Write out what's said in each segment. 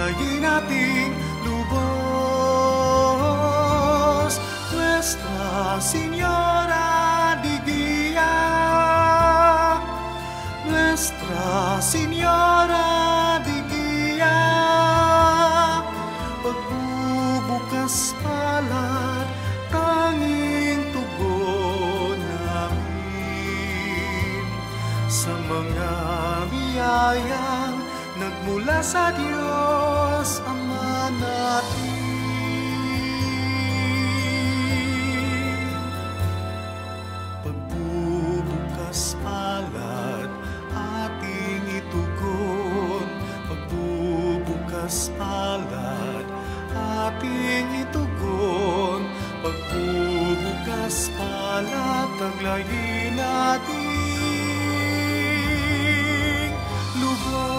taglayin nating lubos. Nuestra Señora de Guía, Nuestra Señora de Guía, pagbubukas palad, tanging tugon namin sa mga biyayang nagmula sa Diyos Ama natin. Pagbubukas palad, ating itugon. Pagbubukas palad, ating itugon. Pagbubukas palad, taglayin nating lubos.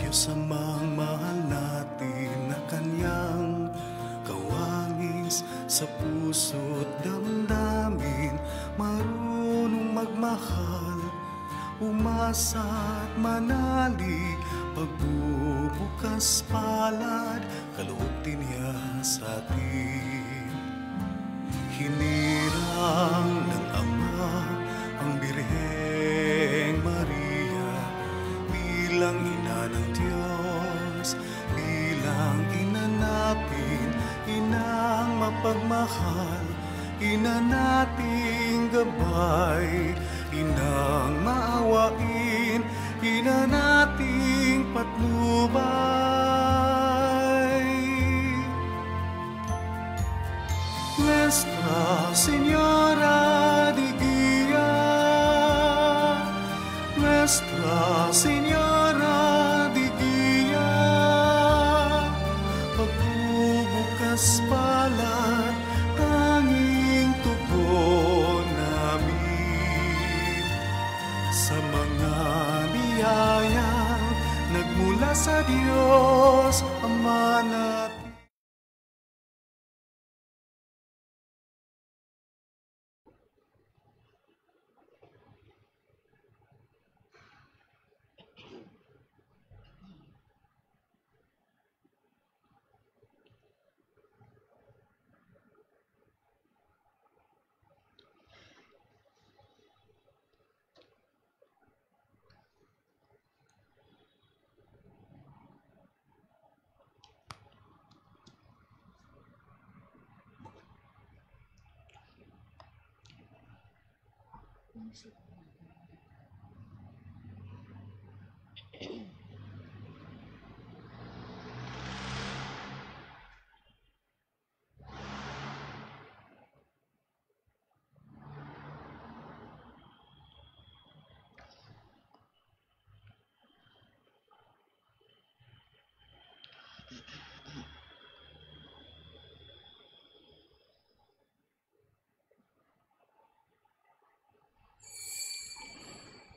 Samang mahal natin na kanyang kawangis sa puso't damdamin, marunong magmahal, umasa at manalig, pagbubukas palad, kaloob din niya sa atin. Hinirang ng Ama ang Birheng Maria bilang ina ng Diyos, bilang ina natin, inang mapagmahal, ina nating gabay, inang maawain, ina nating patnubay. Nuestra Señora de Guía, Nuestra Señora de Guía, pagbubukas palad, tanging tugon namin sa mga biyayang nagmula sa Diyos Ama natin.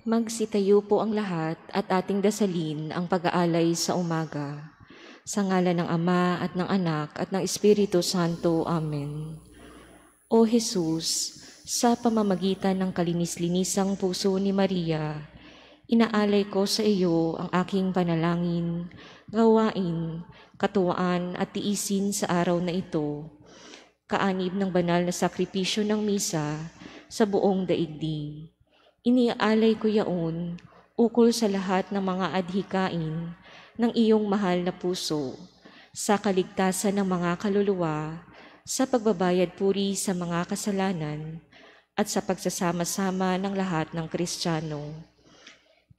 Magsitayo po ang lahat at ating dasalin ang pag-aalay sa umaga. Sa ngalan ng Ama at ng Anak at ng Espiritu Santo. Amen. O Jesus, sa pamamagitan ng kalinis-linisang puso ni Maria, inaalay ko sa iyo ang aking panalangin, gawain, katuwaan at tiisin sa araw na ito, kaanib ng banal na sakripisyo ng misa sa buong daigdig. Iniaalay ko yaon ukol sa lahat ng mga adhikain ng iyong mahal na puso, sa kaligtasan ng mga kaluluwa, sa pagbabayad puri sa mga kasalanan, at sa pagsasama-sama ng lahat ng Kristiyano.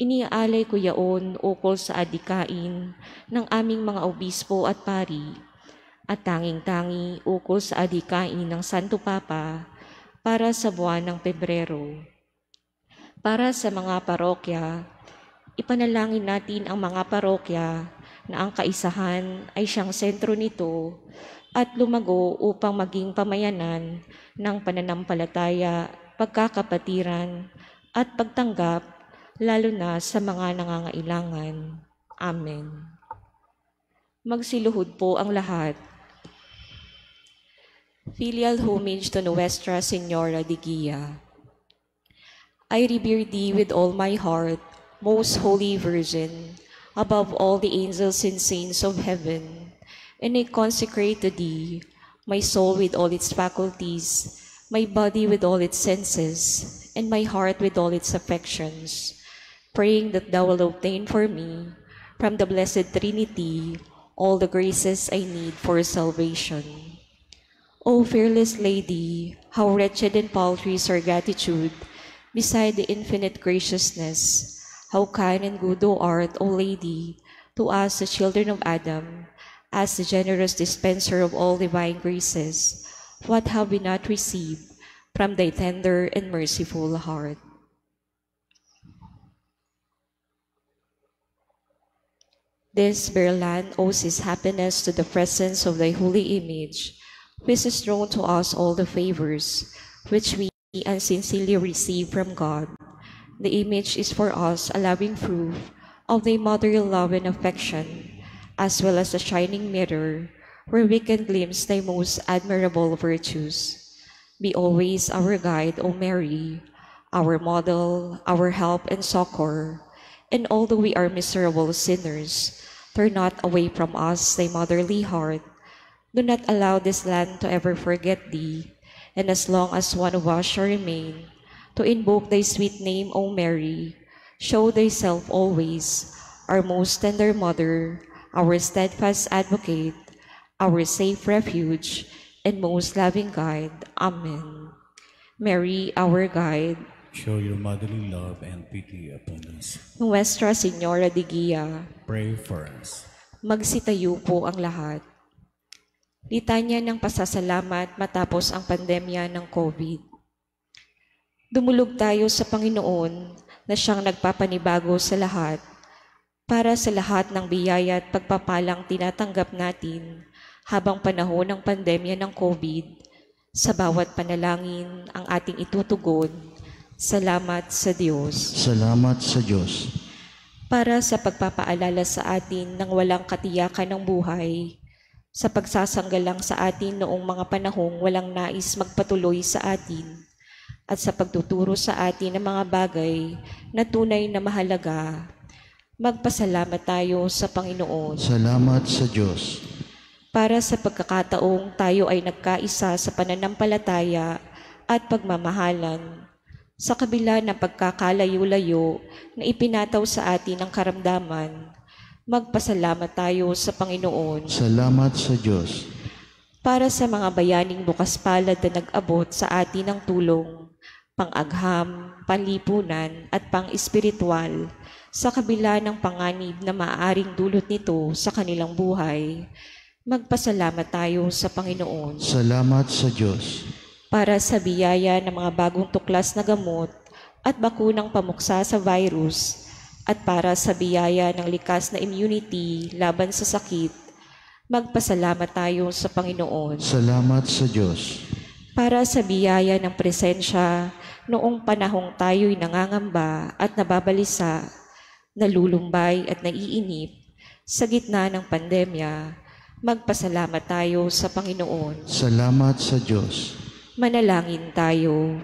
Iniaalay ko yaon ukol sa adikain ng aming mga obispo at pari, at tanging-tangi ukol sa adikain ng Santo Papa para sa buwan ng Pebrero. Para sa mga parokya, ipanalangin natin ang mga parokya na ang kaisahan ay siyang sentro nito at lumago upang maging pamayanan ng pananampalataya, pagkakapatiran at pagtanggap lalo na sa mga nangangailangan. Amen. Magsiluhod po ang lahat. Filial homage to Nuestra Señora de Guia. I revere thee with all my heart, most holy Virgin, above all the angels and saints of heaven, and I consecrate to thee my soul with all its faculties, my body with all its senses, and my heart with all its affections, praying that thou wilt obtain for me, from the Blessed Trinity, all the graces I need for salvation. O fearless Lady, how wretched and paltry is our gratitude beside the infinite graciousness. How kind and good thou art, O Lady, to us, the children of Adam, as the generous dispenser of all divine graces. What have we not received from thy tender and merciful heart? This bare land owes its happiness to the presence of thy holy image, which has thrown to us all the favors which we unsincerely receive from God. The image is for us a loving proof of thy motherly love and affection, as well as a shining mirror where we can glimpse thy most admirable virtues. Be always our guide, O Mary, our model, our help and succor, and although we are miserable sinners, turn not away from us thy motherly heart. Do not allow this land to ever forget thee, and as long as one of us shall remain, to invoke thy sweet name, O Mary, show thyself always, our most tender mother, our steadfast advocate, our safe refuge, and most loving guide. Amen. Mary, our guide, show your motherly love and pity upon us. Nuestra Señora de Guia, Pray for us. magsitayo po ang lahat. Litanya ng pasasalamat matapos ang pandemya ng COVID. Dumulog tayo sa Panginoon na siyang nagpapanibago sa lahat, para sa lahat ng biyaya at pagpapalang tinatanggap natin habang panahon ng pandemya ng COVID. Sa bawat panalangin ang ating itutugon. Salamat sa Diyos. Salamat sa Diyos. Para sa pagpapaalala sa atin ng walang katiyakan ng buhay, sa pagsasanggalang sa atin noong mga panahong walang nais magpatuloy sa atin, at sa pagtuturo sa atin ng mga bagay na tunay na mahalaga, magpasalamat tayo sa Panginoon. Salamat sa Diyos. Para sa pagkakataong tayo ay nagkaisa sa pananampalataya at pagmamahalan, sa kabila ng pagkakalayo-layo na ipinataw sa atin ng karamdaman, magpasalamat tayo sa Panginoon. Salamat sa Diyos. Para sa mga bayaning bukas palad na nag-abot sa atin ng tulong, pang-agham, panlipunan at pang-espiritual, sa kabila ng panganib na maaaring dulot nito sa kanilang buhay, magpasalamat tayo sa Panginoon. Salamat sa Diyos. Para sa biyaya ng mga bagong tuklas na gamot at bakunang pamuksa sa virus, at para sa biyaya ng likas na immunity laban sa sakit, magpasalamat tayo sa Panginoon. Salamat sa Diyos. Para sa biyaya ng presensya noong panahong tayo'y nangangamba at nababalisa, nalulumbay at naiinip sa gitna ng pandemya, magpasalamat tayo sa Panginoon. Salamat sa Diyos. Manalangin tayo.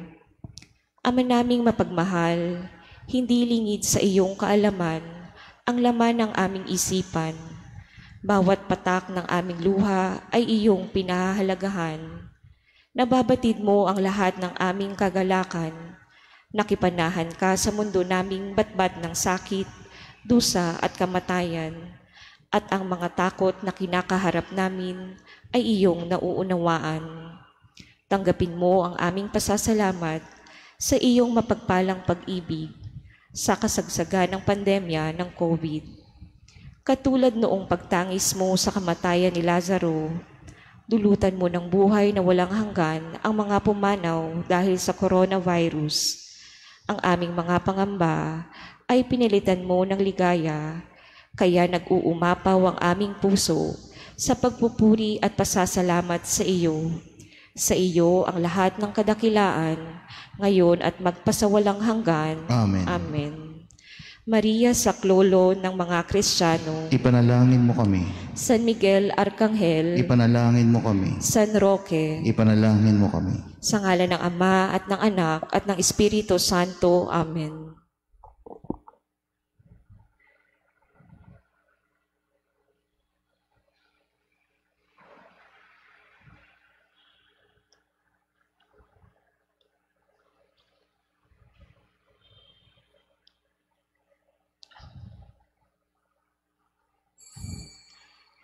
Ama naming mapagmahal, hindi lingid sa iyong kaalaman ang laman ng aming isipan. Bawat patak ng aming luha ay iyong pinahahalagahan. Nababatid mo ang lahat ng aming kagalakan. Nakipanahan ka sa mundo naming batbat ng sakit, dusa at kamatayan. At ang mga takot na kinakaharap namin ay iyong nauunawaan. Tanggapin mo ang aming pasasalamat sa iyong mapagpalang pag-ibig sa kasagsagan ng pandemya ng COVID. Katulad noong pagtangis mo sa kamatayan ni Lazaro, dulutan mo ng buhay na walang hanggan ang mga pumanaw dahil sa coronavirus. Ang aming mga pangamba ay pinilitan mo ng ligaya, kaya nag-uumapaw ang aming puso sa pagpupuri at pasasalamat sa iyo. Sa iyo ang lahat ng kadakilaan, ngayon at magpasawalang hanggan. Amen. Amen. Maria Saklolo ng mga Kristiyano, Ipanalangin mo kami. San Miguel Arcangel, Ipanalangin mo kami. San Roque, Ipanalangin mo kami. sa ngalan ng Ama at ng Anak at ng Espiritu Santo. Amen.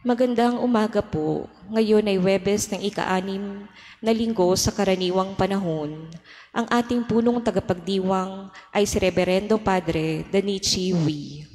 Magandang umaga po. Ngayon ay Huwebes ng ika-6 na linggo sa karaniwang panahon. Ang ating punong tagapagdiwang ay si Reverendo Padre Danichi Wi.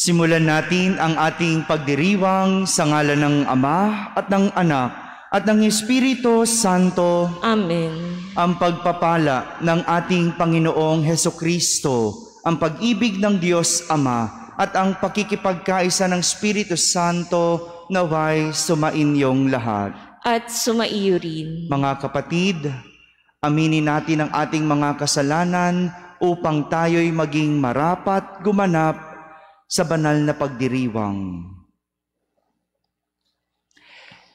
Simulan natin ang ating pagdiriwang sa ngalan ng Ama at ng Anak at ng Espiritu Santo. Amen. Ang pagpapala ng ating Panginoong Hesukristo, ang pag-ibig ng Diyos Ama at ang pakikipagkaisa ng Espiritu Santo naway sumainyong lahat. At sumaiyo rin. Mga kapatid, aminin natin ang ating mga kasalanan upang tayo'y maging marapat gumanap sa banal na pagdiriwang.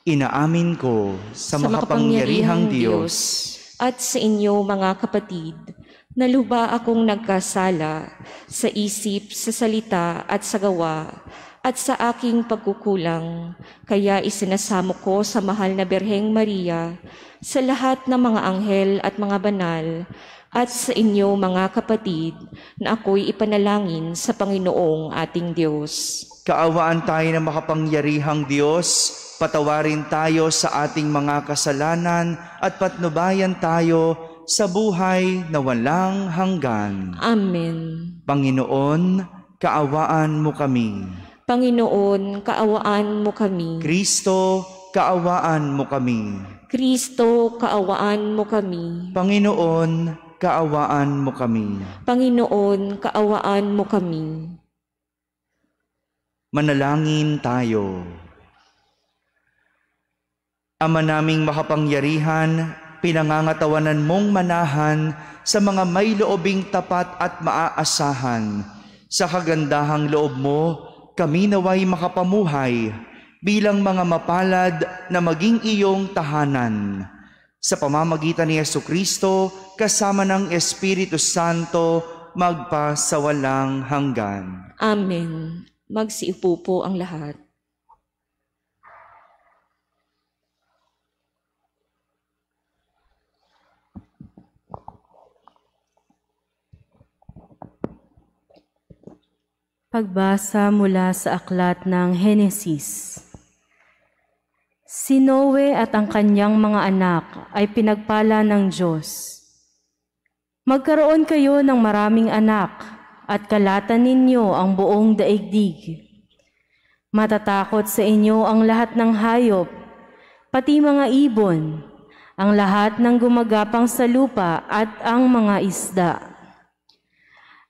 Inaamin ko sa makapangyarihang Diyos at sa inyo mga kapatid, na lubha akong nagkasala sa isip, sa salita at sa gawa at sa aking pagkukulang, kaya isinasamo ko sa mahal na Birheng Maria, sa lahat ng mga anghel at mga banal, at sa inyo mga kapatid, na ako'y ipanalangin sa Panginoong ating Diyos. Kaawaan tayo ng makapangyarihang Diyos, patawarin tayo sa ating mga kasalanan at patnubayan tayo sa buhay na walang hanggan. Amen. Panginoon, kaawaan mo kami. Panginoon, kaawaan mo kami. Kristo, kaawaan mo kami. Kristo, kaawaan mo kami. Panginoon, kaawaan mo kami. Panginoon, kaawaan mo kami. Manalangin tayo. Ama naming makapangyarihan, pinangangatawanan mong manahan sa mga may loobing tapat at maaasahan. Sa kagandahang loob mo, kami naway makapamuhay bilang mga mapalad na maging iyong tahanan. Sa pamamagitan ni Jesucristo, kasama ng Espiritu Santo, magpasawalang hanggan. Amen. Magsiupo po ang lahat. Pagbasa mula sa aklat ng Henesis. Si Noe at ang kanyang mga anak ay pinagpala ng Diyos. Magkaroon kayo ng maraming anak at kalatan ninyo ang buong daigdig. Matatakot sa inyo ang lahat ng hayop, pati mga ibon, ang lahat ng gumagapang sa lupa at ang mga isda.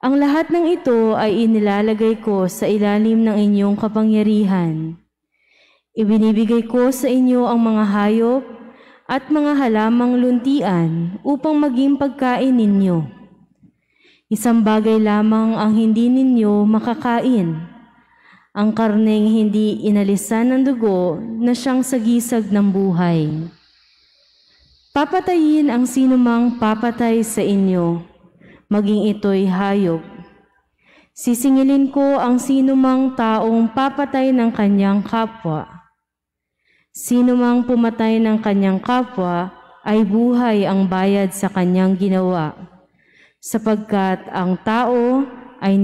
Ang lahat ng ito ay inilalagay ko sa ilalim ng inyong kapangyarihan. Ibinibigay ko sa inyo ang mga hayop at mga halamang luntian upang maging pagkain ninyo. Isang bagay lamang ang hindi ninyo makakain, ang karneng hindi inalisan ng dugo na siyang sagisag ng buhay. Papatayin ang sinumang papatay sa inyo, maging ito'y hayop. Sisingilin ko ang sinumang taong papatay ng kanyang kapwa. Sinumang pumatay ng kanyang kapwa ay buhay ang bayad sa kanyang ginawa, sapagkat ang tao ay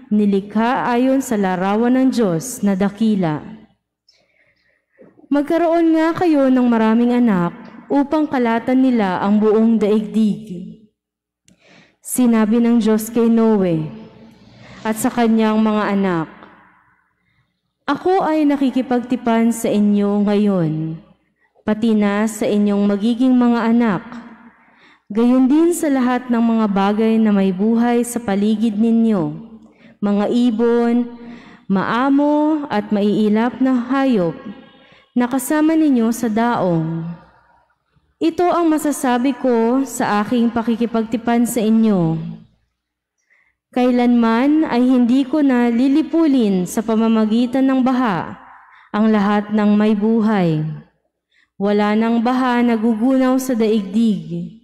nilikha ayon sa larawan ng Diyos na dakila. Magkaroon nga kayo ng maraming anak upang kalatan nila ang buong daigdig. Sinabi ng Diyos kay Noe at sa kanyang mga anak, "Ako ay nakikipagtipan sa inyo ngayon, pati na sa inyong magiging mga anak, gayon din sa lahat ng mga bagay na may buhay sa paligid ninyo, mga ibon, maamo at maiilap na hayop, na kasama ninyo sa daong. Ito ang masasabi ko sa aking pakikipagtipan sa inyo. Kailanman ay hindi ko na lilipulin sa pamamagitan ng baha ang lahat ng may buhay. Wala nang baha na gugunaw sa daigdig."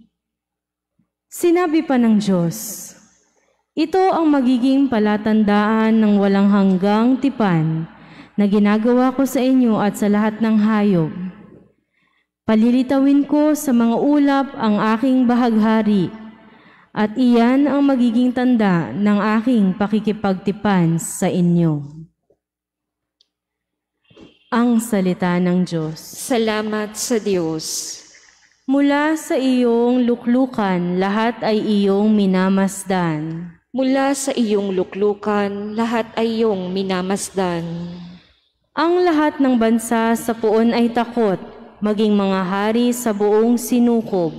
Sinabi pa ng Diyos, "Ito ang magiging palatandaan ng walang hanggang tipan na ginagawa ko sa inyo at sa lahat ng hayop. Palilitawin ko sa mga ulap ang aking bahaghari, at iyan ang magiging tanda ng aking pakikipagtipan sa inyo." Ang salita ng Diyos. Salamat sa Diyos. Mula sa iyong luklukan, lahat ay iyong minamasdan. Mula sa iyong luklukan, lahat ay iyong minamasdan. Ang lahat ng bansa sa puon ay takot, maging mga hari sa buong sinukob.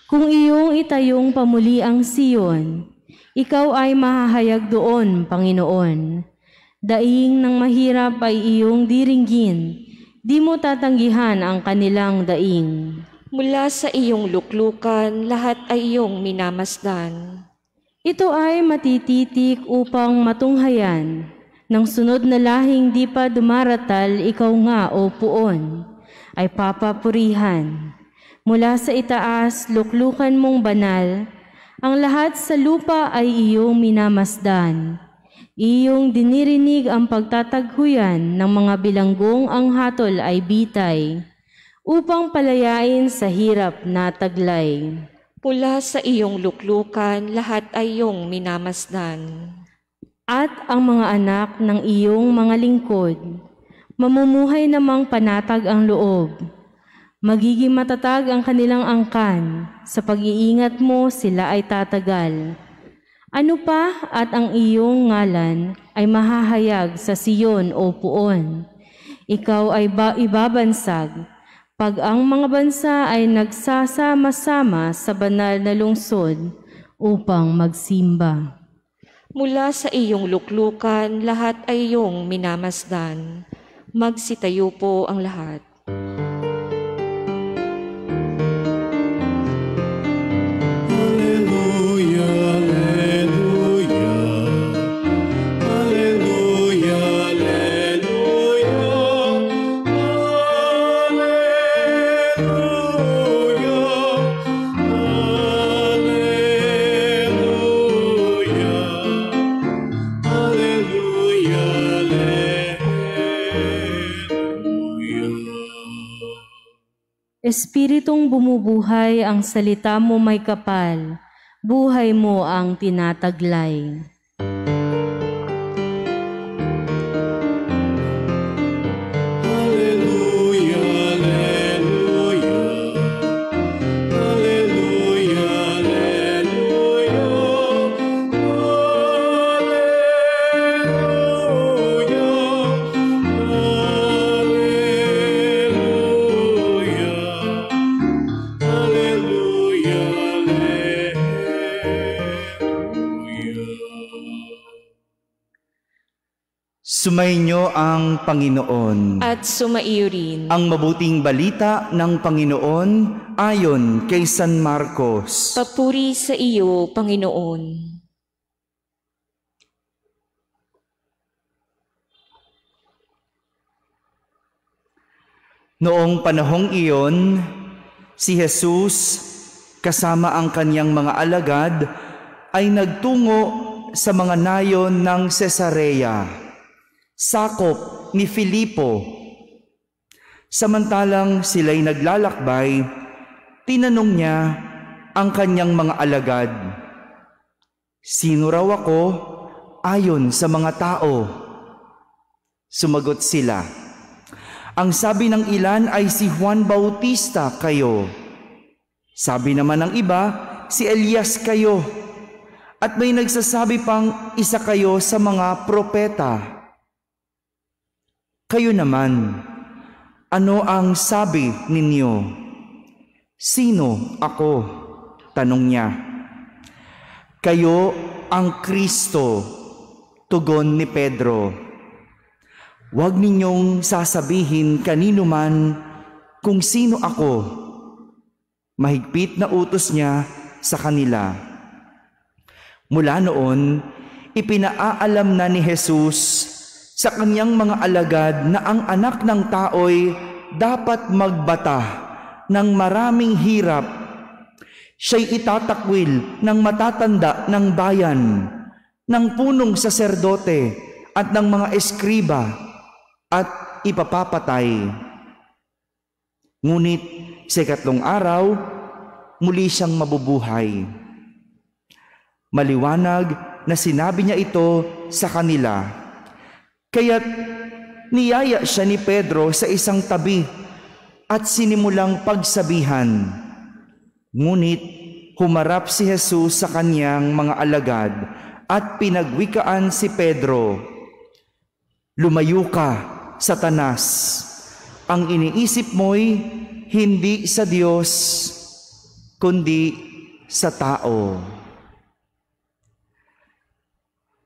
Kung iyong itayong pamuli ang Siyon, ikaw ay mahahayag doon, Panginoon. Daing ng mahirap ay iyong diringgin, di mo tatanggihan ang kanilang daing. Mula sa iyong luklukan, lahat ay iyong minamasdan. Ito ay matititik upang matunghayan, ng sunod na lahing di pa dumaratal, ikaw nga o puon, ay papapurihan. Mula sa itaas, luklukan mong banal, ang lahat sa lupa ay iyong minamasdan. Iyong dinirinig ang pagtataghuyan ng mga bilanggong, ang hatol ay bitay, upang palayain sa hirap na taglay. Mula sa iyong luklukan, lahat ay iyong minamasdan. At ang mga anak ng iyong mga lingkod, mamumuhay namang panatag ang loob. Magiging matatag ang kanilang angkan, sa pag-iingat mo sila ay tatagal. Ano pa at ang iyong ngalan ay mahahayag sa Siyon o puon. Ikaw ay ibabansag, pag ang mga bansa ay nagsasama-sama sa banal na lungsod upang magsimba. Mula sa iyong luklukan, lahat ay iyong minamasdan. Magsitayo po ang lahat. Espiritong bumubuhay, ang salita mo may kapal, buhay mo ang tinataglay. Sumainyo ang Panginoon. At sumaiyo rin. Ang mabuting balita ng Panginoon ayon kay San Marcos. Papuri sa iyo, Panginoon. Noong panahong iyon, si Jesus kasama ang kanyang mga alagad ay nagtungo sa mga nayon ng Cesarea, sakop ni Filipo. Samantalang sila'y naglalakbay, tinanong niya ang kanyang mga alagad, "Sino raw ako ayon sa mga tao?" Sumagot sila, "Ang sabi ng ilan ay si Juan Bautista kayo. Sabi naman ng iba, si Elias kayo. At may nagsasabi pang isa kayo sa mga propeta. Kayo naman, ano ang sabi ninyo?" "Sino ako?" tanong niya. "Kayo ang Kristo," tugon ni Pedro. "Huwag ninyong sasabihin kanino man kung sino ako." Mahigpit na utos niya sa kanila. Mula noon, ipinaalam na ni Jesus sa kanyang mga alagad na ang anak ng tao'y dapat magbata ng maraming hirap. Siya'y itatakwil ng matatanda ng bayan, ng punong saserdote at ng mga eskriba, at ipapapatay. Ngunit sa ikatlong araw, muli siyang mabubuhay. Maliwanag na sinabi niya ito sa kanila. Kaya't niyaya siya ni Pedro sa isang tabi at sinimulang pagsabihan. Ngunit humarap si Jesus sa kanyang mga alagad at pinagwikaan si Pedro. "Lumayo ka, Satanas! Ang iniisip mo'y hindi sa Diyos, kundi sa tao."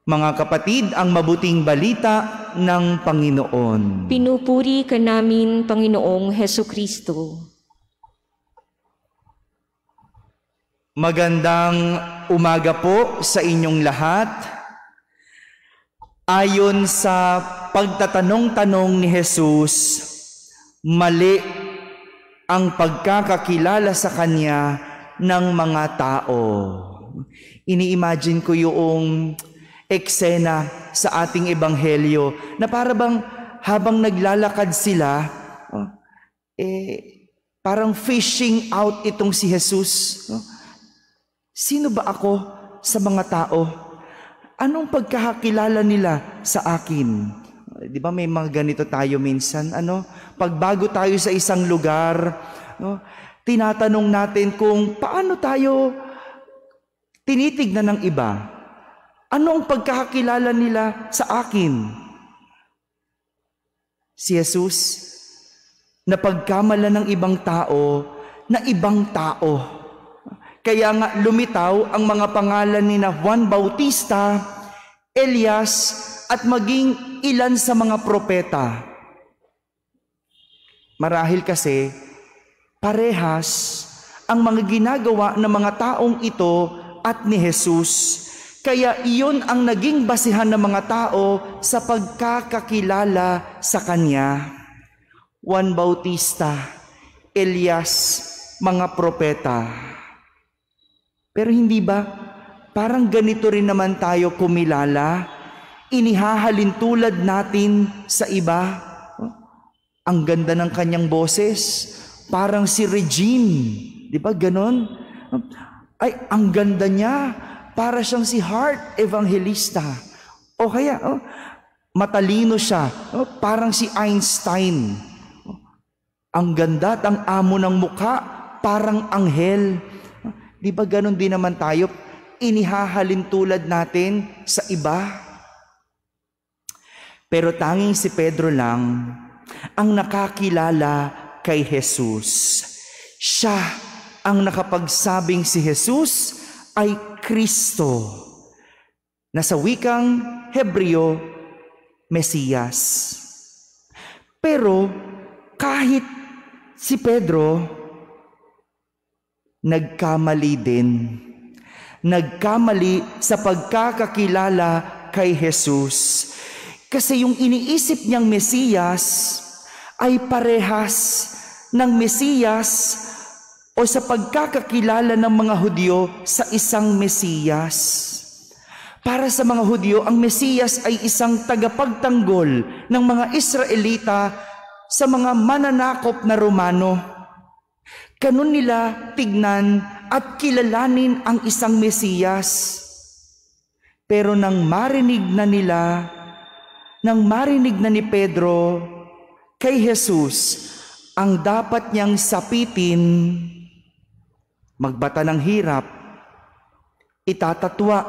Mga kapatid, ang mabuting balita ng Panginoon. Pinupuri ka namin, Panginoong Hesukristo. Magandang umaga po sa inyong lahat. Ayon sa pagtatanong-tanong ni Jesus, mali ang pagkakakilala sa Kanya ng mga tao. Ini-imagine ko yung eksena sa ating ebanghelyo na para bang habang naglalakad sila, parang fishing out itong si Jesus. Sino ba ako sa mga tao? Anong pagkakakilala nila sa akin? Di ba may mga ganito tayo minsan? Pag bago tayo sa isang lugar, tinatanong natin kung paano tayo tinitignan ng iba. Ano ang pagkakakilala nila sa akin? Si Jesus, napagkamala ng ibang tao na ibang tao. Kaya nga lumitaw ang mga pangalan ni Juan Bautista, Elias, at maging ilan sa mga propeta. Marahil kasi, parehas ang mga ginagawa ng mga taong ito at ni Jesus. Kaya iyon ang naging basihan ng mga tao sa pagkakakilala sa Kanya. Juan Bautista, Elias, mga propeta. Pero hindi ba, parang ganito rin naman tayo kumilala? Inihahalin tulad natin sa iba. Ang ganda ng kanyang boses, parang si Regine. Di ba ganon? Ay, ang ganda niya. Para siyang si Heart Evangelista. O kaya, matalino siya. Parang si Einstein. Ang ganda at ang amo ng mukha, parang anghel. Di ba ganon din naman tayo? Inihahalin tulad natin sa iba. Pero tanging si Pedro lang ang nakakilala kay Jesus. Siya ang nakapagsabing si Jesus ay Kristo, na sa wikang Hebreo Mesiyas. Pero kahit si Pedro, nagkamali din. Nagkamali sa pagkakakilala kay Jesus. Kasi yung iniisip niyang Mesiyas ay parehas ng Mesiyas o sa pagkakakilala ng mga Hudyo sa isang Mesiyas. Para sa mga Hudyo, ang Mesiyas ay isang tagapagtanggol ng mga Israelita sa mga mananakop na Romano. Ganun nila tignan at kilalanin ang isang Mesiyas. Pero nang marinig na ni Pedro kay Jesus, ang dapat niyang sapitin, magbata ng hirap, itatatwa,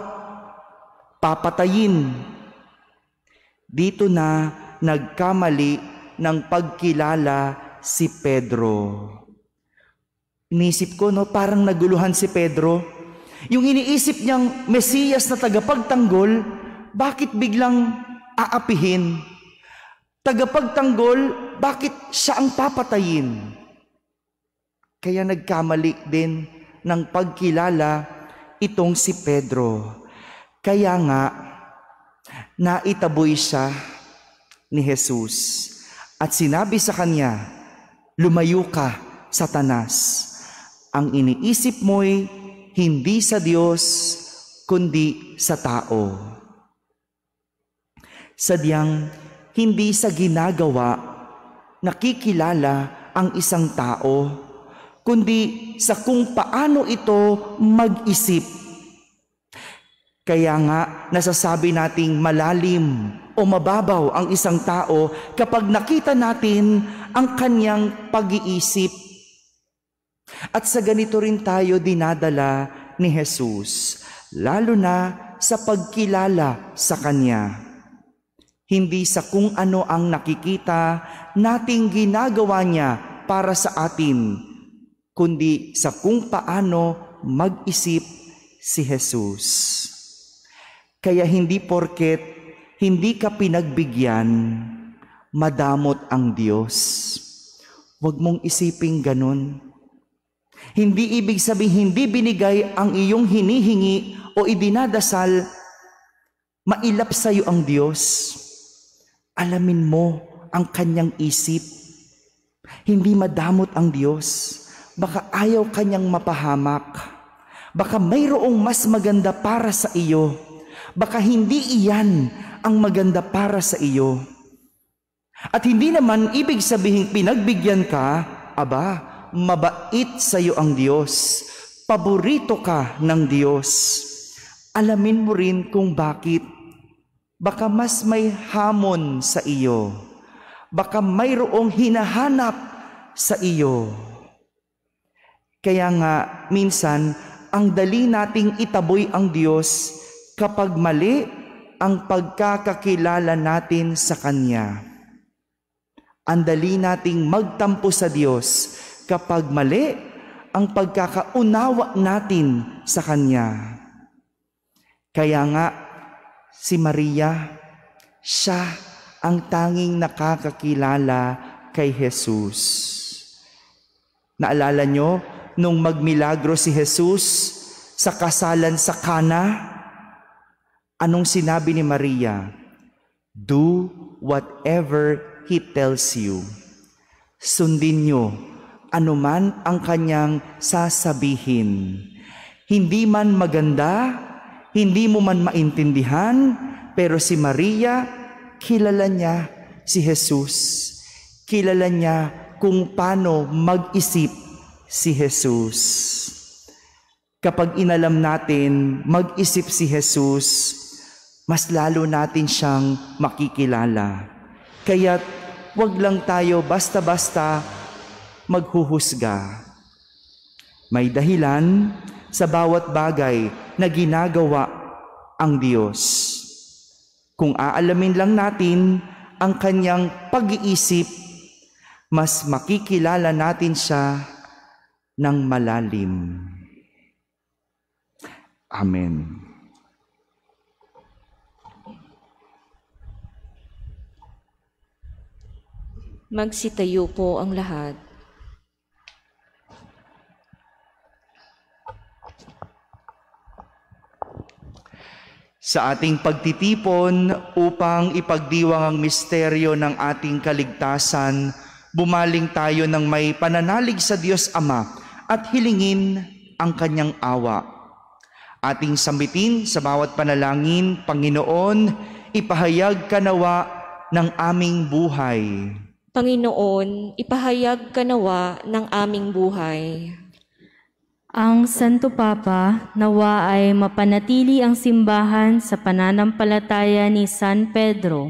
papatayin. Dito na nagkamali ng pagkilala si Pedro. Inisip ko, parang naguluhan si Pedro. Yung iniisip niyang Mesiyas na tagapagtanggol, bakit biglang aapihin? Tagapagtanggol, bakit siya ang papatayin? Kaya nagkamali din ng pagkilala itong si Pedro. Kaya nga, naitaboy siya ni Jesus at sinabi sa kanya, "Lumayo ka, Satanas. Ang iniisip mo'y hindi sa Diyos, kundi sa tao." Sadyang hindi sa ginagawa nakikilala ang isang tao, kundi sa kung paano ito mag-isip. Kaya nga nasasabi nating malalim o mababaw ang isang tao kapag nakita natin ang kanyang pag-iisip. At sa ganito rin tayo dinadala ni Jesus, lalo na sa pagkilala sa Kanya. Hindi sa kung ano ang nakikita nating ginagawa niya para sa atin, kundi sa kung paano mag-isip si Jesus. Kaya hindi porket hindi ka pinagbigyan, madamot ang Diyos. Huwag mong isiping ganun. Hindi ibig sabihin hindi binigay ang iyong hinihingi o idinadasal, mailap sa iyo ang Diyos. Alamin mo ang kanyang isip. Hindi madamot ang Diyos. Baka ayaw kanyang mapahamak. Baka mayroong mas maganda para sa iyo. Baka hindi iyan ang maganda para sa iyo. At hindi naman ibig sabihin pinagbigyan ka, aba, mabait sa iyo ang Diyos. Paborito ka ng Diyos. Alamin mo rin kung bakit. Baka mas may hamon sa iyo. Baka mayroong hinahanap sa iyo. Kaya nga, minsan, ang dali nating itaboy ang Diyos kapag mali ang pagkakakilala natin sa Kanya. Ang dali nating magtampo sa Diyos kapag mali ang pagkakaunawa natin sa Kanya. Kaya nga, si Maria, siya ang tanging nakakakilala kay Jesus. Naalala nyo, nung magmilagro si Jesus sa kasalan sa Cana, anong sinabi ni Maria? Do whatever He tells you. Sundin nyo anuman ang kanyang sasabihin. Hindi man maganda, hindi mo man maintindihan, pero si Maria, kilala niya si Jesus. Kilala niya kung paano mag-isip si Jesus. Kapag inalam natin mag-isip si Jesus, mas lalo natin siyang makikilala. Kaya wag lang tayo basta-basta maghuhusga. May dahilan sa bawat bagay na ginagawa ang Diyos. Kung aalamin lang natin ang kanyang pag-iisip, mas makikilala natin siya ng malalim. Amen. Magsitayo po ang lahat. Sa ating pagtitipon upang ipagdiwang ang misteryo ng ating kaligtasan, bumaling tayo ng may pananalig sa Diyos Ama at hilingin ang Kanyang awa. Ating sambitin sa bawat panalangin, Panginoon, ipahayag ka nawa ng aming buhay. Panginoon, ipahayag ka nawa ng aming buhay. Ang Santo Papa, nawa ay mapanatili ang simbahan sa pananampalataya ni San Pedro.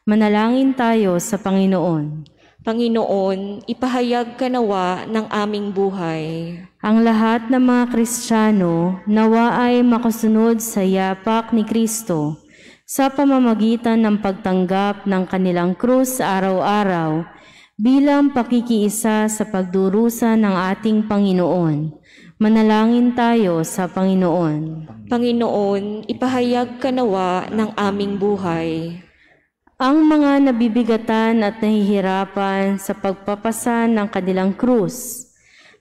Manalangin tayo sa Panginoon. Panginoon, ipahayag ka nawa ng aming buhay. Ang lahat ng mga Kristiyano, nawa ay makasunod sa yapak ni Kristo sa pamamagitan ng pagtanggap ng kanilang krus araw-araw bilang pakikiisa sa pagdurusa ng ating Panginoon. Manalangin tayo sa Panginoon. Panginoon, ipahayag ka nawa ng aming buhay. Ang mga nabibigatan at nahihirapan sa pagpapasa ng kanilang krus,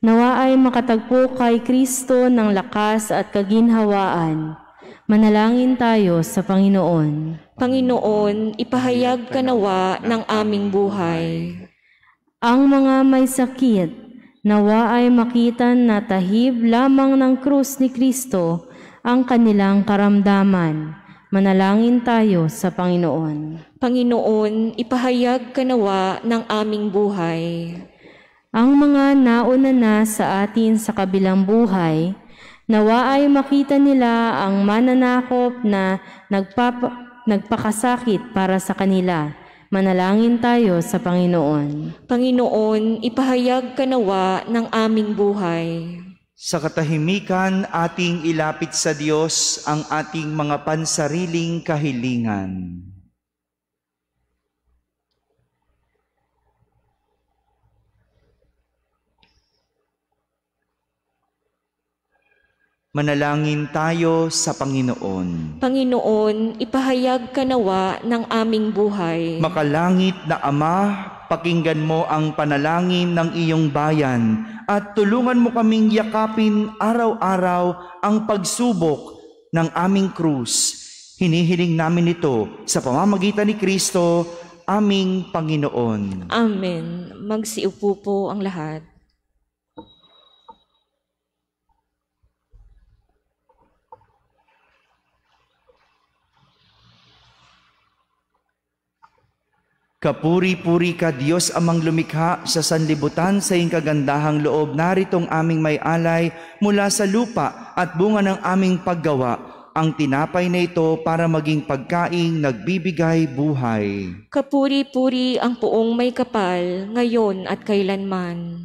nawa ay makatagpo kay Kristo ng lakas at kaginhawaan. Manalangin tayo sa Panginoon. Panginoon, ipahayag ka nawa ng aming buhay. Ang mga may sakit, nawa ay makita na tahib lamang ng krus ni Kristo ang kanilang karamdaman. Manalangin tayo sa Panginoon. Panginoon, ipahayag ka nawa ng aming buhay. Ang mga nauna na sa atin sa kabilang buhay, nawa ay makita nila ang mananakop na nagpakasakit para sa kanila. Manalangin tayo sa Panginoon. Panginoon, ipahayag ka nawa ng aming buhay. Sa katahimikan, ating ilapit sa Diyos ang ating mga pansariling kahilingan. Manalangin tayo sa Panginoon. Panginoon, ipahayag ka nawa ng aming buhay. Makalangit na Ama, pakinggan mo ang panalangin ng iyong bayan at tulungan mo kaming yakapin araw-araw ang pagsubok ng aming krus. Hinihiling namin ito sa pamamagitan ni Kristo, aming Panginoon. Amen. Magsiupo po ang lahat. Kapuri-puri ka, Diyos amang lumikha sa sanlibutan sa iyong kagandahang loob. Naritong aming may alay mula sa lupa at bunga ng aming paggawa. Ang tinapay na ito para maging pagkaing nagbibigay buhay. Kapuri-puri ang puong may kapal, ngayon at kailanman.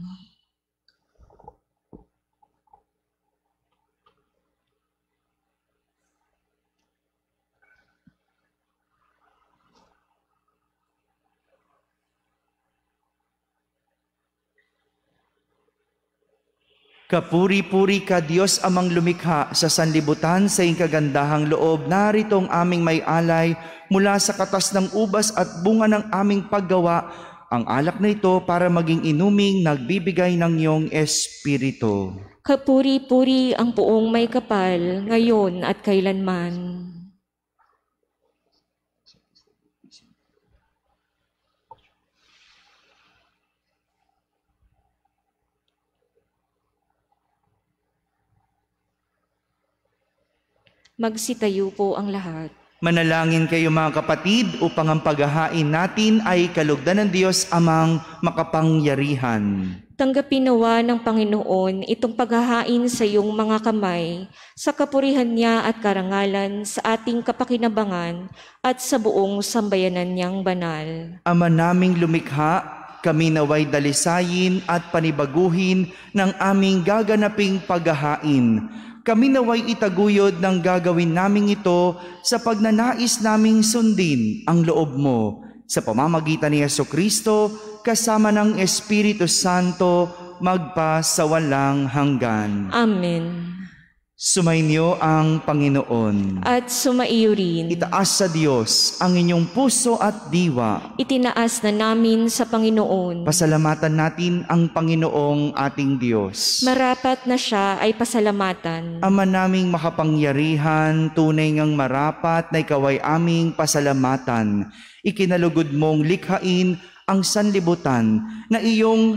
Kapuri-puri ka, Diyos amang lumikha sa sanlibutan sa iyong kagandahang loob. Naritong aming may alay mula sa katas ng ubas at bunga ng aming paggawa. Ang alak na ito para maging inuming nagbibigay ng iyong Espiritu. Kapuri-puri ang puong may kapal, ngayon at kailanman. Magsitayo po ang lahat. Manalangin kayo mga kapatid upang ang paghahain natin ay kalugdan ng Diyos amang makapangyarihan. Tanggapin nawa ng Panginoon itong paghahain sa iyong mga kamay, sa kapurihan niya at karangalan, sa ating kapakinabangan at sa buong sambayanan niyang banal. Ama naming lumikha, kami naway dalisayin at panibaguhin ng aming gaganaping paghahain. Kami naway itaguyod ng gagawin naming ito sa pagnanais naming sundin ang loob mo. Sa pamamagitan ni Jesucristo, kasama ng Espiritu Santo, magpa sa walang hanggan. Amen. Sumainyo ang Panginoon. At sumaiyo rin. Itaas sa Diyos ang inyong puso at diwa. Itinaas na namin sa Panginoon. Pasalamatan natin ang Panginoong ating Diyos. Marapat na siya ay pasalamatan. Ama naming makapangyarihan, tunay ngang marapat na ikaw ay aming pasalamatan. Ikinalugod mong likhain ang sanlibutan na iyong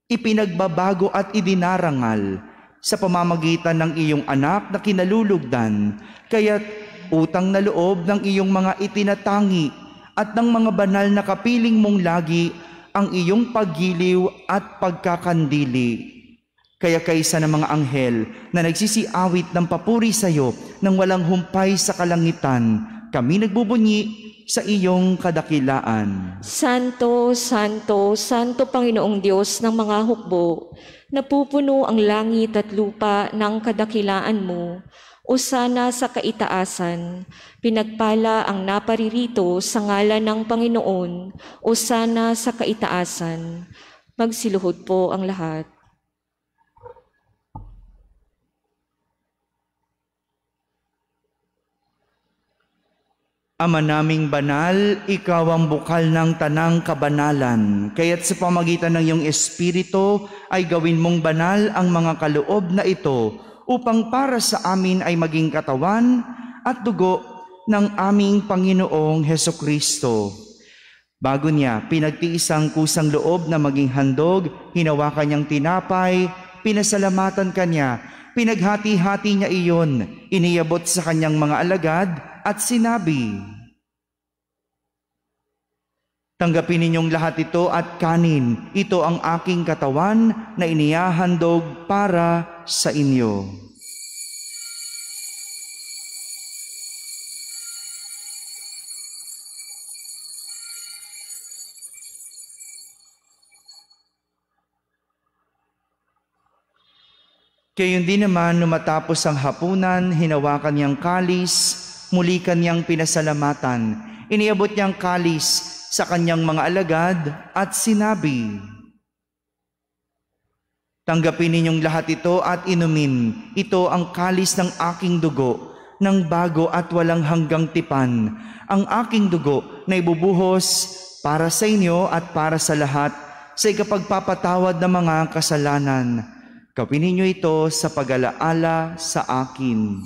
ipinagbabago at idinarangal sa pamamagitan ng iyong anak na kinalulugdan, kaya't utang na loob ng iyong mga itinatangi at ng mga banal na kapiling mong lagi ang iyong paggiliw at pagkakandili. Kaya kaysa ng mga anghel na nagsisiawit ng papuri sa iyo nang walang humpay sa kalangitan, kami nagbubunyi sa iyong kadakilaan. Santo, Santo, Santo Panginoong Diyos ng mga hukbo, napupuno ang langit at lupa ng kadakilaan mo. Hosana sa kaitaasan, pinagpala ang naparirito sa ngalan ng Panginoon. Hosana sa kaitaasan. Magsiluhod po ang lahat. Ama naming banal, ikaw ang bukal ng tanang kabanalan. Kaya't sa pamagitan ng iyong Espiritu ay gawin mong banal ang mga kaloob na ito upang para sa amin ay maging katawan at dugo ng aming Panginoong Hesukristo. Bago niya pinagtiis ang kusang loob na maging handog, hinawakan niyang tinapay, pinasalamatan kanya, pinaghati-hati niya iyon, iniabot sa kanyang mga alagad at sinabi, "Tanggapin ninyong lahat ito at kanin. Ito ang aking katawan na inihahandog para sa inyo." Gayon din naman, nung matapos ang hapunan, hinawakan niyang kalis, muli kanyang pinasalamatan. Iniabot niyang kalis sa kanyang mga alagad at sinabi, "Tanggapin ninyong lahat ito at inumin. Ito ang kalis ng aking dugo, ng bago at walang hanggang tipan. Ang aking dugo na ibubuhos para sa inyo at para sa lahat sa ikapagpapatawad ng mga kasalanan. Gawin ninyo ito sa pag-alaala sa akin."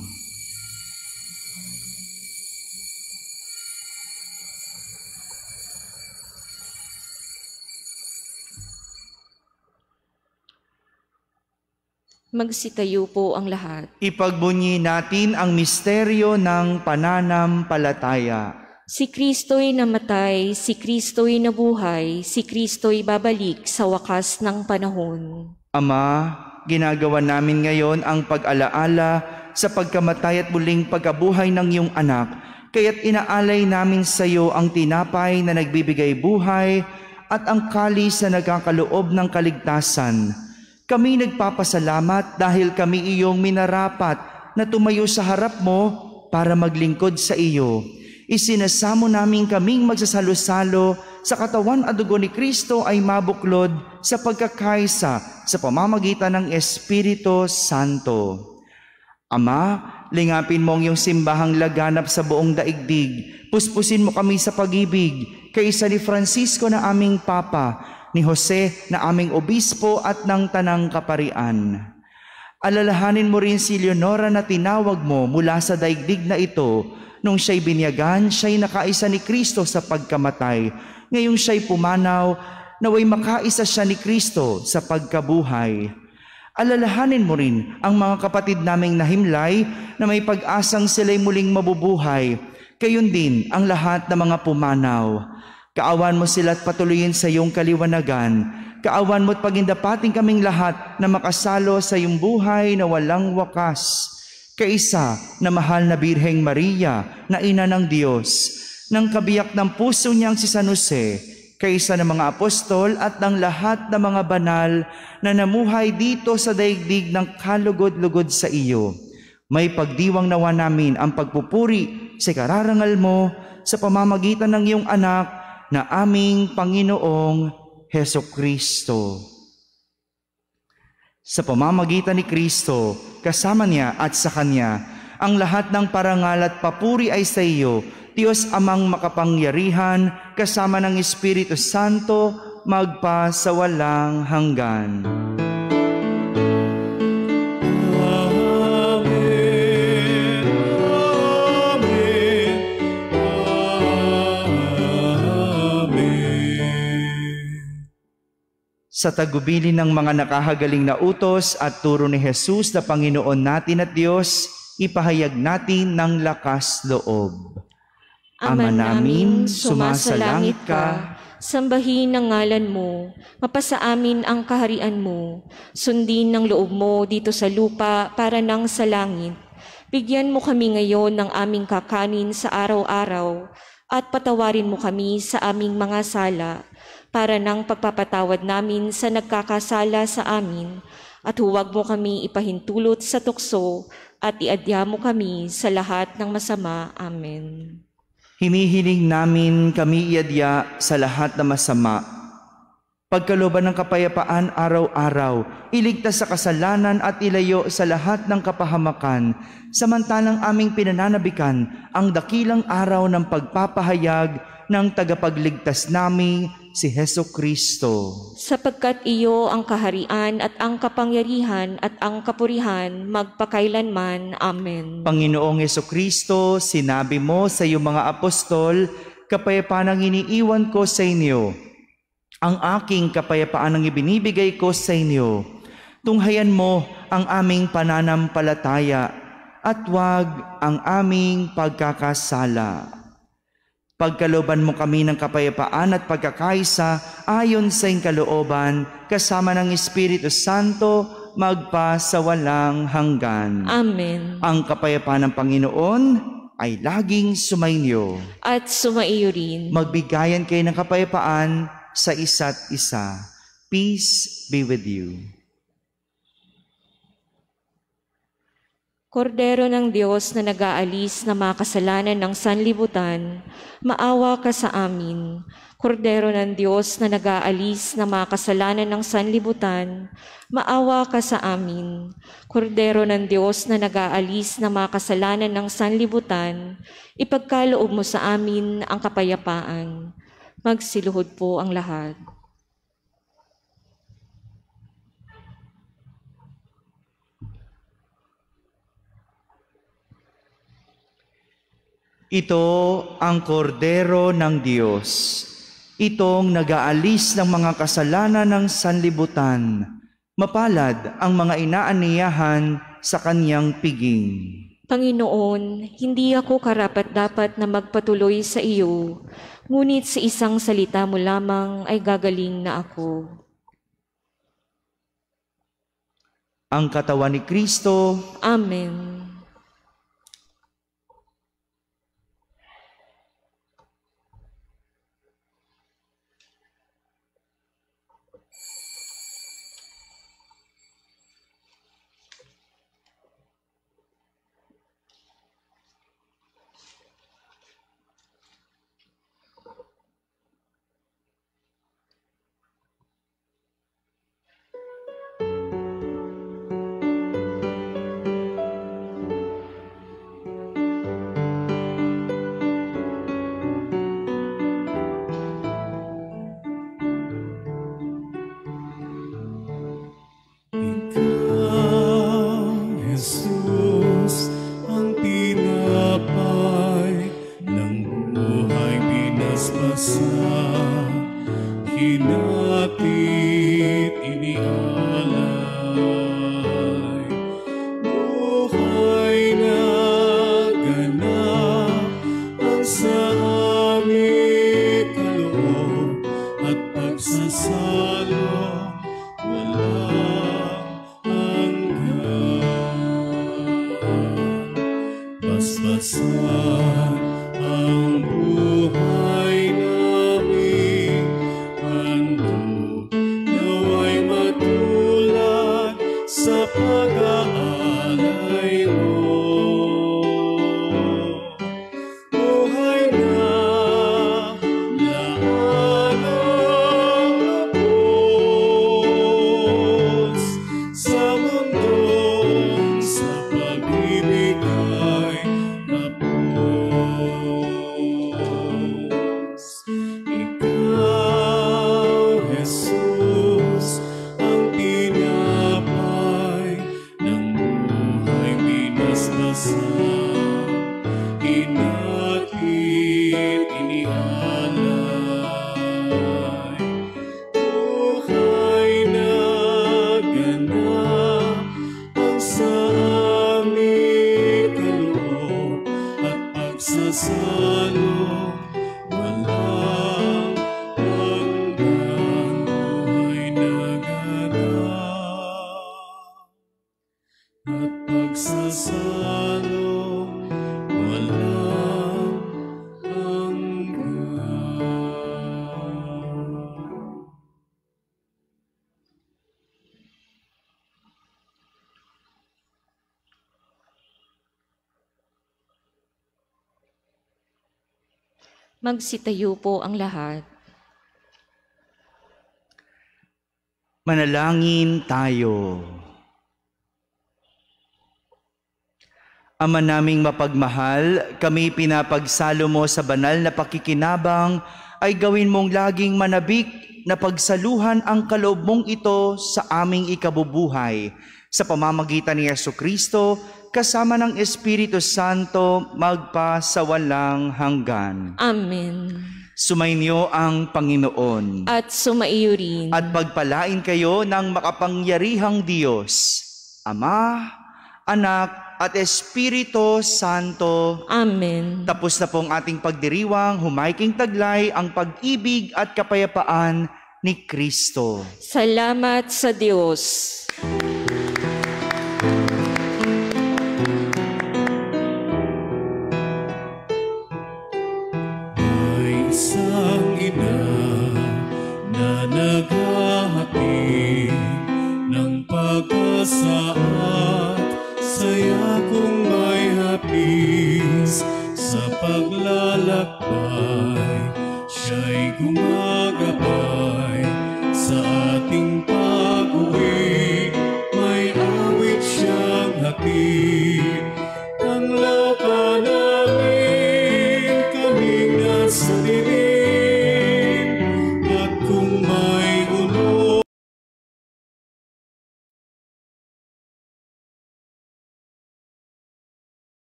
Magsitayo po ang lahat. Ipagbunyi natin ang misteryo ng pananampalataya. Si Kristo'y namatay, si Kristo'y nabuhay, si Kristo'y babalik sa wakas ng panahon. Ama, ginagawa namin ngayon ang pag-alaala sa pagkamatay at muling pagkabuhay ng iyong anak, kaya't inaalay namin sa iyo ang tinapay na nagbibigay buhay at ang kalis na nagkakaloob ng kaligtasan. Kami nagpapasalamat dahil kami iyong minarapat na tumayo sa harap mo para maglingkod sa iyo. Isinasamo namin kaming magsasalo-salo sa katawan at dugo ni Kristo ay mabuklod sa pagkakaisa sa pamamagitan ng Espiritu Santo. Ama, lingapin mo ang iyong simbahang laganap sa buong daigdig. Puspusin mo kami sa pag-ibig, kaysa ni Francisco na aming Papa, ni Jose na aming obispo at ng tanang kaparian. Alalahanin mo rin si Leonora na tinawag mo mula sa daigdig na ito. Nung siya'y binyagan, siya'y nakaisa ni Kristo sa pagkamatay. Ngayong siya'y pumanaw, naway makaisa siya ni Kristo sa pagkabuhay. Alalahanin mo rin ang mga kapatid naming nahimlay na may pag-asang sila'y muling mabubuhay. Gayon din ang lahat ng mga pumanaw. Kaawan mo sila at patuloyin sa iyong kaliwanagan. Kaawan mo at pagindapating kaming lahat na makasalo sa iyong buhay na walang wakas. Kaisa na mahal na Birheng Maria na ina ng Diyos, ng kabiyak ng puso niyang si San Jose, kaisa ng mga apostol at ng lahat ng mga banal na namuhay dito sa daigdig ng kalugod-lugod sa iyo. May pagdiwang nawa namin ang pagpupuri sa kararangal mo sa pamamagitan ng iyong anak na aming Panginoong Hesukristo. Sa pamamagitan ni Kristo, kasama niya at sa Kanya. Ang lahat ng parangal at papuri ay sa iyo, Diyos Amang makapangyarihan, kasama ng Espiritu Santo, magpa sa walang hanggan. Sa tagubilin ng mga nakahagaling na utos at turo ni Jesus na Panginoon natin at Diyos, ipahayag natin ng lakas loob. Ama namin, sumasalangit ka, sambahin ang ngalan mo, mapasa amin ang kaharian mo, sundin ng loob mo dito sa lupa para nang sa langit. Bigyan mo kami ngayon ng aming kakanin sa araw-araw at patawarin mo kami sa aming mga sala, para ng pagpapatawad namin sa nagkakasala sa amin, at huwag mo kami ipahintulot sa tukso at iadya mo kami sa lahat ng masama. Amen. Hinihiling namin kami iadya sa lahat ng masama. Pagkalooban ng kapayapaan araw-araw, iligtas sa kasalanan at ilayo sa lahat ng kapahamakan, samantalang aming pinananabikan ang dakilang araw ng pagpapahayag ng tagapagligtas namin, si Hesukristo. Sapagkat iyo ang kaharian at ang kapangyarihan at ang kapurihan magpakailanman. Amen. Panginoong Hesukristo, sinabi mo sa iyong mga apostol, kapayapaan ang iniiwan ko sa inyo. Ang aking kapayapaan ang ibinibigay ko sa inyo. Tunghayan mo ang aming pananampalataya at huwag ang aming pagkakasala. Pagkalooban mo kami ng kapayapaan at pagkakaisa ayon sa iyong kalooban, kasama ng Espiritu Santo, magpa sa walang hanggan. Amen. Ang kapayapaan ng Panginoon ay laging sumainyo. At sumaiyo rin. Magbigayan kayo ng kapayapaan sa isa't isa. Peace be with you. Kordero ng Diyos na nag-aalis na mga kasalanan ng sanlibutan, maawa ka sa amin. Kordero ng Diyos na nag-aalis na mga kasalanan ng sanlibutan, maawa ka sa amin. Kordero ng Diyos na nag-aalis na mga kasalanan ng sanlibutan, ipagkaloob mo sa amin ang kapayapaan. Magsiluhod po ang lahat. Ito ang kordero ng Diyos, itong nag-aalis ng mga kasalanan ng sanlibutan. Mapalad ang mga inaaniyahan sa kanyang piging. Panginoon, hindi ako karapat-dapat na magpatuloy sa iyo, ngunit sa isang salita mo lamang ay gagaling na ako. Ang katawan ni Kristo. Amen. Sa inakit, inialay. Buhay na ganap ang sa aming kaloob at pagsasalo walang hanggan. Buhay na ganap at pagsasalo walang hanggan. Magsitayo po ang lahat. Manalangin tayo. Ama naming mapagmahal, kami pinapagsalo mo sa banal na pakikinabang ay gawin mong laging manabik na pagsaluhan ang kaloob mong ito sa aming ikabubuhay. Sa pamamagitan ni Jesucristo, kasama ng Espiritu Santo, magpasawalang hanggan. Amen. Sumainyo ang Panginoon. At sumaiyo rin. At pagpalain kayo ng makapangyarihang Diyos, Ama, Anak, at Espiritu Santo. Amen. Tapos na pong ating pagdiriwang, humaiking taglay ang pag-ibig at kapayapaan ni Kristo. Salamat sa Diyos. May isang ina na naghahati ng pag-asa at saya kung may hapis sa paglalakbay. Siya'y gumagabay